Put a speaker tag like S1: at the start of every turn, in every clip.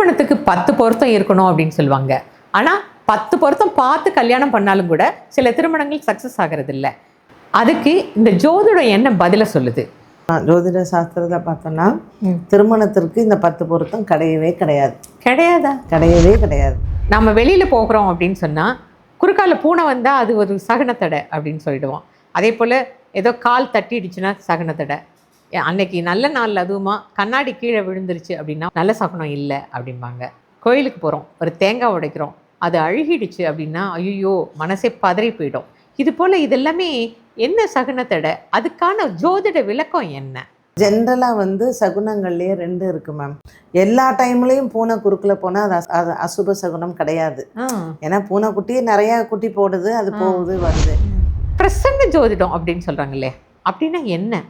S1: திருமணத்துக்கு 10 பொருத்தம் இருக்கணும் அப்படின்னு சொல்லுவாங்க. ஆனால் 10 பொருத்தம் பார்த்து கல்யாணம் பண்ணாலும் கூட சில திருமணங்கள் சக்ஸஸ் ஆகிறது இல்லை. அதுக்கு இந்த ஜோதிடம் என்ன பதிலை சொல்லுது?
S2: ஜோதிட சாஸ்திரத்தை பார்த்தோன்னா திருமணத்திற்கு இந்த 10 பொருத்தம் கிடையவே கிடையாது. கிடையவே கிடையாது.
S1: நம்ம வெளியில் போகிறோம் அப்படின்னு சொன்னால் குறுக்கால பூனை வந்தால் அது ஒரு சகுனத்தடை அப்படின்னு சொல்லிடுவோம். அதே போல் ஏதோ கால் தட்டிடுச்சுன்னா சகுனத்தடை. அன்னைக்கு நல்ல நாள் அதுவுமா கண்ணாடி கீழே விழுந்துருச்சு அப்படின்னா நல்ல சகுனம் இல்லை அப்படிம்பாங்க. கோயிலுக்கு போகிறோம், ஒரு தேங்காய் உடைக்கிறோம், அது அழுகிடுச்சு அப்படின்னா ஐயோ மனசே பதறி போயிடும். இது போல் இதெல்லாமே என்ன சகுனத்தடை? அதுக்கான ஜோதிட விளக்கம் என்ன?
S2: ஜென்ரலாக சகுனங்கள்லேயே 2 இருக்கு மேம். எல்லா டைம்லேயும் பூனை குறுக்கில் போனால் அது அசுப சகுனம் கிடையாது. ஏன்னா பூனை குட்டி நிறையா குட்டி போடுது, அது போகுது வருது.
S1: பிரசன்ன ஜோதிடம் அப்படின்னு சொல்கிறாங்களே, அப்படின்னா என்ன?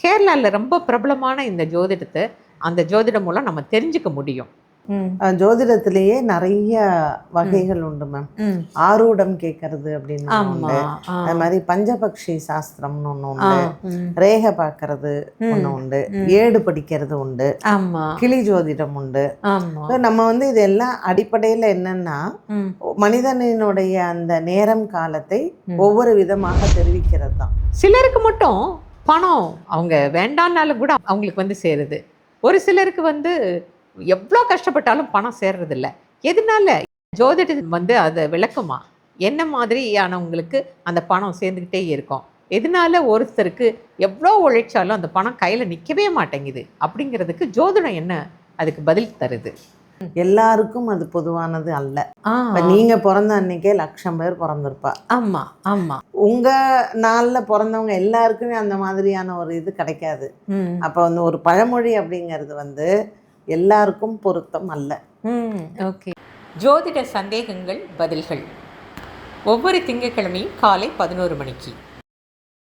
S1: கேரளாவில் ரொம்ப பிரபலமான இந்த ஜோதிடத்தை அந்த ஜோதிடம் மூலம் நம்ம தெரிஞ்சுக்க முடியும்.
S2: ஜோதிடத்திலேயே நிறைய வகைகள் உண்டு மேம். ஆரூடம் கேட்கறது அப்படின்னு உண்டு. அது மாதிரி பஞ்சபக்ஷி சாஸ்திரம்னு ஒன்று உண்டு. ரேகை பார்க்கறது ஒன்று உண்டு. ஏடு படிக்கிறது உண்டு. கிளி ஜோதிடம் உண்டு. நம்ம இதெல்லாம் அடிப்படையில் என்னன்னா மனிதனினுடைய அந்த நேரம் காலத்தை ஒவ்வொரு விதமாக தெரிவிக்கிறது தான்.
S1: சிலருக்கு மட்டும் பணம் அவங்க வேண்டான்னாலும் கூட அவங்களுக்கு சேருது. ஒரு சிலருக்கு எவ்வளோ கஷ்டப்பட்டாலும் பணம் சேர்றதில்ல. எதனால? ஜோதிடம் அதை விளக்குமா? என்ன மாதிரியானவங்களுக்கு அந்த பணம் சேர்ந்துக்கிட்டே இருக்கும்? எதனால ஒருத்தருக்கு எவ்வளோ உழைச்சாலும் அந்த பணம் கையில் நிற்கவே மாட்டேங்குது அப்படிங்கிறதுக்கு ஜோதிடம் என்ன அதுக்கு பதில் தருது?
S2: எல்லாருக்கும் அது பொதுவானது அல்ல. நீங்க பிறந்த அன்னைக்கே 1,00,000 பேர் பிறந்திருப்பா.
S1: ஆமா.
S2: உங்க நாள்ல பிறந்தவங்க எல்லாருக்குமே அந்த மாதிரியான ஒரு இது கிடைக்காது. அப்ப ஒரு பழமொழி அப்படிங்கிறது எல்லாருக்கும் பொருத்தம் அல்ல.
S1: ஓகே. ஜோதிட சந்தேகங்கள் பதில்கள் ஒவ்வொரு திங்கட்கிழமையும் காலை 11 மணிக்கு.